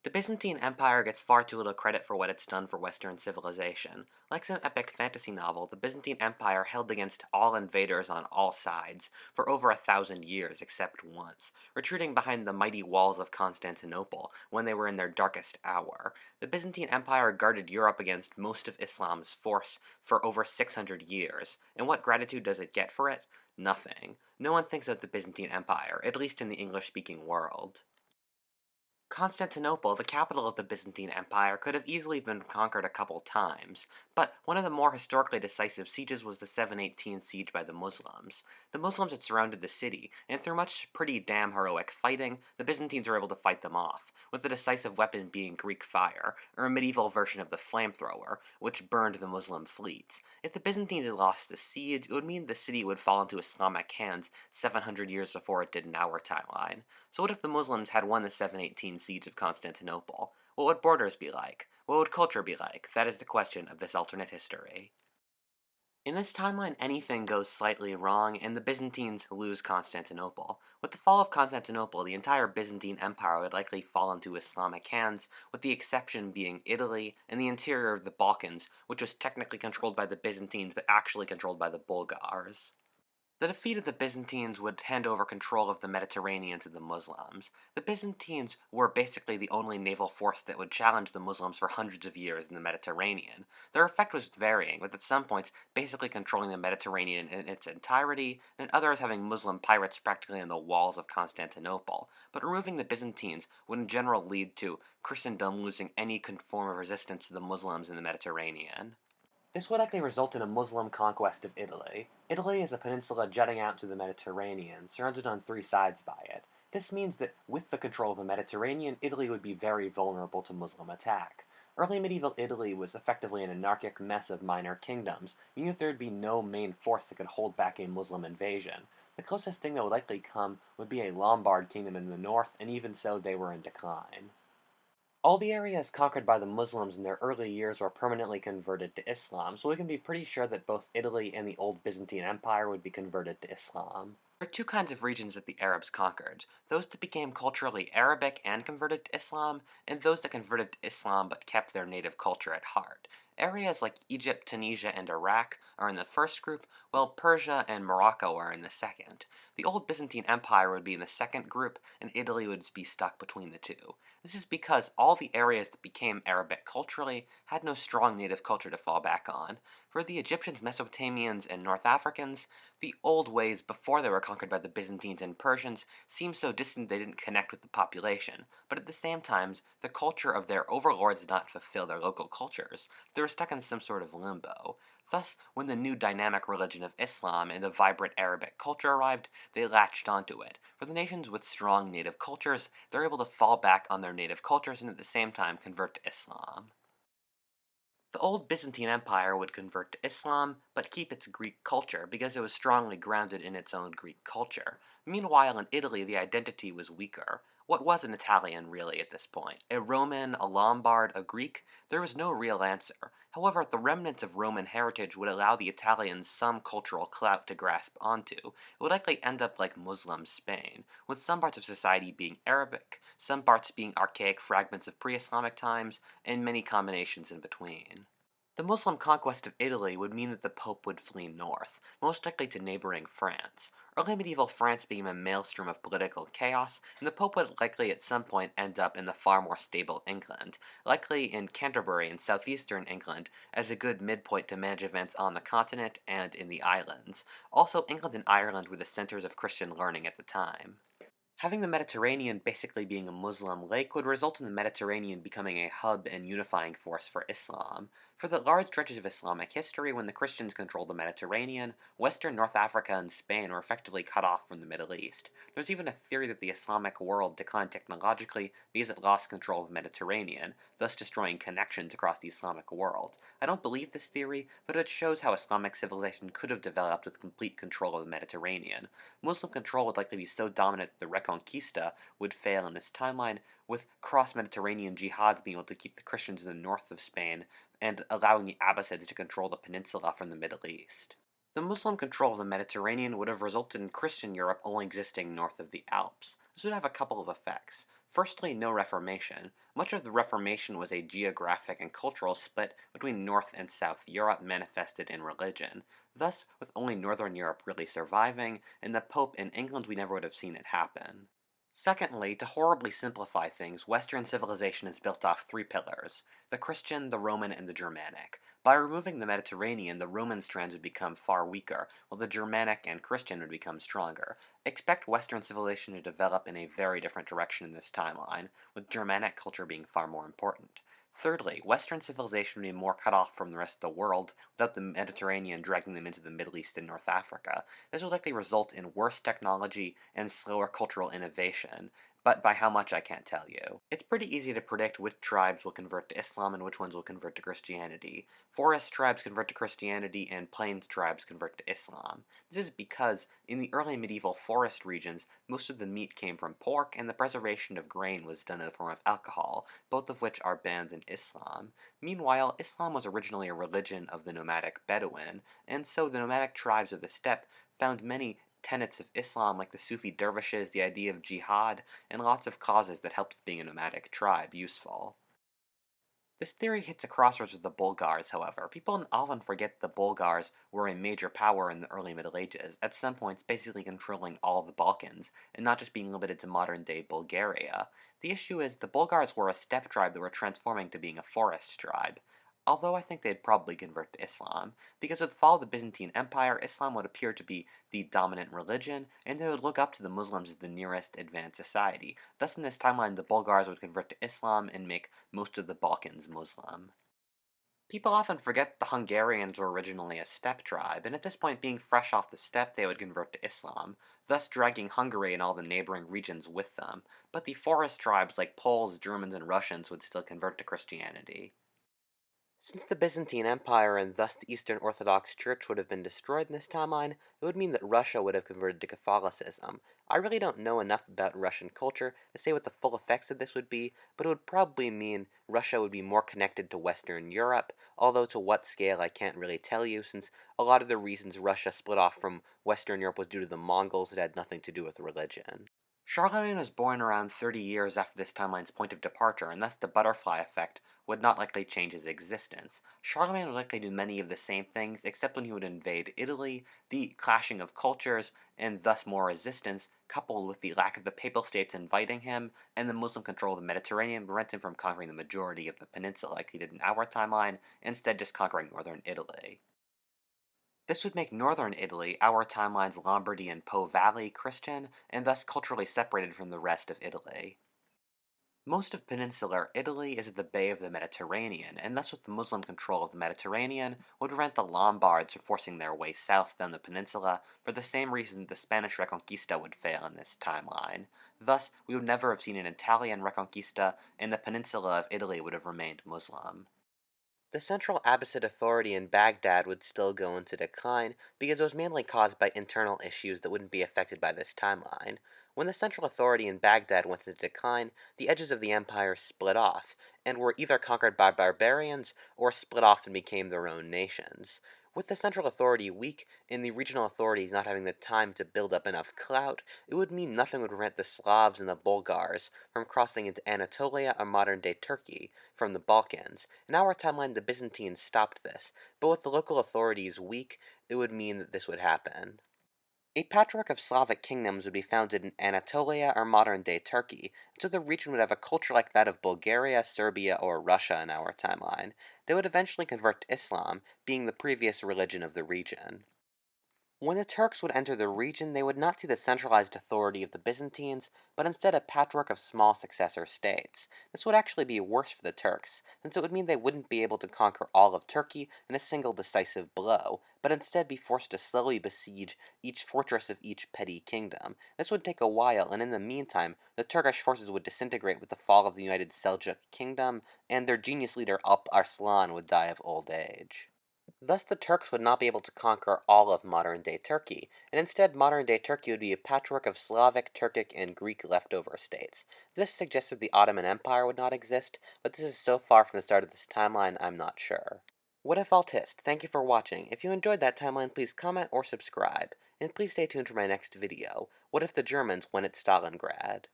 The Byzantine Empire gets far too little credit for what it's done for Western civilization. Like some epic fantasy novel, the Byzantine Empire held against all invaders on all sides for over 1,000 years except once, retreating behind the mighty walls of Constantinople when they were in their darkest hour. The Byzantine Empire guarded Europe against most of Islam's force for over 600 years, and what gratitude does it get for it? Nothing. No one thinks of the Byzantine Empire, at least in the English-speaking world. Constantinople, the capital of the Byzantine Empire, could have easily been conquered a couple times, but one of the more historically decisive sieges was the 718 siege by the Muslims. The Muslims had surrounded the city, and through much pretty damn heroic fighting, the Byzantines were able to fight them off, with the decisive weapon being Greek fire, or a medieval version of the flamethrower, which burned the Muslim fleets. If the Byzantines had lost the siege, it would mean the city would fall into Islamic hands 700 years before it did in our timeline. So what if the Muslims had won the 718 siege of Constantinople? What would borders be like? What would culture be like? That is the question of this alternate history. In this timeline, anything goes slightly wrong, and the Byzantines lose Constantinople. With the fall of Constantinople, the entire Byzantine Empire would likely fall into Islamic hands, with the exception being Italy and the interior of the Balkans, which was technically controlled by the Byzantines but actually controlled by the Bulgars. The defeat of the Byzantines would hand over control of the Mediterranean to the Muslims. The Byzantines were basically the only naval force that would challenge the Muslims for hundreds of years in the Mediterranean. Their effect was varying, with at some points basically controlling the Mediterranean in its entirety, and others having Muslim pirates practically on the walls of Constantinople. But removing the Byzantines would in general lead to Christendom losing any form of resistance to the Muslims in the Mediterranean. This would likely result in a Muslim conquest of Italy. Italy is a peninsula jutting out to the Mediterranean, surrounded on three sides by it. This means that with the control of the Mediterranean, Italy would be very vulnerable to Muslim attack. Early medieval Italy was effectively an anarchic mess of minor kingdoms, meaning that there would be no main force that could hold back a Muslim invasion. The closest thing that would likely come would be a Lombard kingdom in the north, and even so they were in decline. All the areas conquered by the Muslims in their early years were permanently converted to Islam, so we can be pretty sure that both Italy and the old Byzantine Empire would be converted to Islam. There are two kinds of regions that the Arabs conquered: those that became culturally Arabic and converted to Islam, and those that converted to Islam but kept their native culture at heart. Areas like Egypt, Tunisia, and Iraq are in the first group, while Persia and Morocco are in the second. The old Byzantine Empire would be in the second group, and Italy would be stuck between the two. This is because all the areas that became Arabic culturally had no strong native culture to fall back on. For the Egyptians, Mesopotamians, and North Africans, the old ways before they were conquered by the Byzantines and Persians seemed so distant they didn't connect with the population, but at the same time, the culture of their overlords did not fulfill their local cultures. They were stuck in some sort of limbo. Thus, when the new dynamic religion of Islam and the vibrant Arabic culture arrived, they latched onto it. For the nations with strong native cultures, they're able to fall back on their native cultures and at the same time convert to Islam. The old Byzantine Empire would convert to Islam, but keep its Greek culture because it was strongly grounded in its own Greek culture. Meanwhile, in Italy, the identity was weaker. What was an Italian, really, at this point? A Roman, a Lombard, a Greek? There was no real answer. However, the remnants of Roman heritage would allow the Italians some cultural clout to grasp onto. It would likely end up like Muslim Spain, with some parts of society being Arabic, some parts being archaic fragments of pre-Islamic times, and many combinations in between. The Muslim conquest of Italy would mean that the Pope would flee north, most likely to neighboring France. Early medieval France became a maelstrom of political chaos, and the Pope would likely at some point end up in the far more stable England, likely in Canterbury in southeastern England, as a good midpoint to manage events on the continent and in the islands. Also, England and Ireland were the centers of Christian learning at the time. Having the Mediterranean basically being a Muslim lake would result in the Mediterranean becoming a hub and unifying force for Islam. For the large stretches of Islamic history, when the Christians controlled the Mediterranean, Western North Africa and Spain were effectively cut off from the Middle East. There's even a theory that the Islamic world declined technologically because it lost control of the Mediterranean, thus destroying connections across the Islamic world. I don't believe this theory, but it shows how Islamic civilization could have developed with complete control of the Mediterranean. Muslim control would likely be so dominant that the Reconquista would fail in this timeline, with cross-Mediterranean jihads being able to keep the Christians in the north of Spain and allowing the Abbasids to control the peninsula from the Middle East. The Muslim control of the Mediterranean would have resulted in Christian Europe only existing north of the Alps. This would have a couple of effects. Firstly, no Reformation. Much of the Reformation was a geographic and cultural split between North and South Europe manifested in religion. Thus, with only Northern Europe really surviving, and the Pope in England, we never would have seen it happen. Secondly, to horribly simplify things, Western civilization is built off three pillars: the Christian, the Roman, and the Germanic. By removing the Mediterranean, the Roman strands would become far weaker, while the Germanic and Christian would become stronger. Expect Western civilization to develop in a very different direction in this timeline, with Germanic culture being far more important. Thirdly, Western civilization would be more cut off from the rest of the world, without the Mediterranean dragging them into the Middle East and North Africa. This would likely result in worse technology and slower cultural innovation, but by how much I can't tell you. It's pretty easy to predict which tribes will convert to Islam and which ones will convert to Christianity. Forest tribes convert to Christianity and plains tribes convert to Islam. This is because, in the early medieval forest regions, most of the meat came from pork and the preservation of grain was done in the form of alcohol, both of which are banned in Islam. Meanwhile, Islam was originally a religion of the nomadic Bedouin, and so the nomadic tribes of the steppe found many tenets of Islam, like the Sufi dervishes, the idea of jihad, and lots of causes that helped with being a nomadic tribe useful. This theory hits a crossroads with the Bulgars, however. People often forget the Bulgars were a major power in the early Middle Ages, at some points basically controlling all of the Balkans, and not just being limited to modern-day Bulgaria. The issue is, the Bulgars were a steppe tribe that were transforming to being a forest tribe. Although I think they'd probably convert to Islam, because with the fall of the Byzantine Empire, Islam would appear to be the dominant religion, and they would look up to the Muslims as the nearest advanced society. Thus, in this timeline, the Bulgars would convert to Islam and make most of the Balkans Muslim. People often forget the Hungarians were originally a steppe tribe, and at this point, being fresh off the steppe, they would convert to Islam, thus dragging Hungary and all the neighboring regions with them. But the forest tribes like Poles, Germans, and Russians would still convert to Christianity. Since the Byzantine Empire and thus the Eastern Orthodox Church would have been destroyed in this timeline, it would mean that Russia would have converted to Catholicism. I really don't know enough about Russian culture to say what the full effects of this would be, but it would probably mean Russia would be more connected to Western Europe, although to what scale I can't really tell you, since a lot of the reasons Russia split off from Western Europe was due to the Mongols. It had nothing to do with religion. Charlemagne was born around 30 years after this timeline's point of departure, and thus the butterfly effect would not likely change his existence. Charlemagne would likely do many of the same things, except when he would invade Italy. The clashing of cultures, and thus more resistance, coupled with the lack of the Papal States inviting him, and the Muslim control of the Mediterranean, prevents him from conquering the majority of the peninsula like he did in our timeline, instead just conquering northern Italy. This would make northern Italy, our timeline's Lombardy and Po Valley, Christian, and thus culturally separated from the rest of Italy. Most of peninsular Italy is at the bay of the Mediterranean, and thus with the Muslim control of the Mediterranean, would prevent the Lombards from forcing their way south down the peninsula, for the same reason the Spanish Reconquista would fail in this timeline. Thus, we would never have seen an Italian Reconquista, and the peninsula of Italy would have remained Muslim. The central Abbasid authority in Baghdad would still go into decline because it was mainly caused by internal issues that wouldn't be affected by this timeline. When the central authority in Baghdad went into decline, the edges of the empire split off, and were either conquered by barbarians or split off and became their own nations. With the central authority weak, and the regional authorities not having the time to build up enough clout, it would mean nothing would prevent the Slavs and the Bulgars from crossing into Anatolia or modern-day Turkey from the Balkans. In our timeline, the Byzantines stopped this, but with the local authorities weak, it would mean that this would happen. A patchwork of Slavic kingdoms would be founded in Anatolia or modern-day Turkey, so the region would have a culture like that of Bulgaria, Serbia, or Russia in our timeline. They would eventually convert to Islam, being the previous religion of the region. When the Turks would enter the region, they would not see the centralized authority of the Byzantines, but instead a patchwork of small successor states. This would actually be worse for the Turks, since it would mean they wouldn't be able to conquer all of Turkey in a single decisive blow, but instead be forced to slowly besiege each fortress of each petty kingdom. This would take a while, and in the meantime, the Turkish forces would disintegrate with the fall of the United Seljuk Kingdom, and their genius leader Alp Arslan would die of old age. Thus the Turks would not be able to conquer all of modern-day Turkey, and instead modern-day Turkey would be a patchwork of Slavic, Turkic, and Greek leftover states. This suggested the Ottoman Empire would not exist, but this is so far from the start of this timeline, I'm not sure. Whatifalthist, thank you for watching. If you enjoyed that timeline, please comment or subscribe. And please stay tuned for my next video. What if the Germans won at Stalingrad?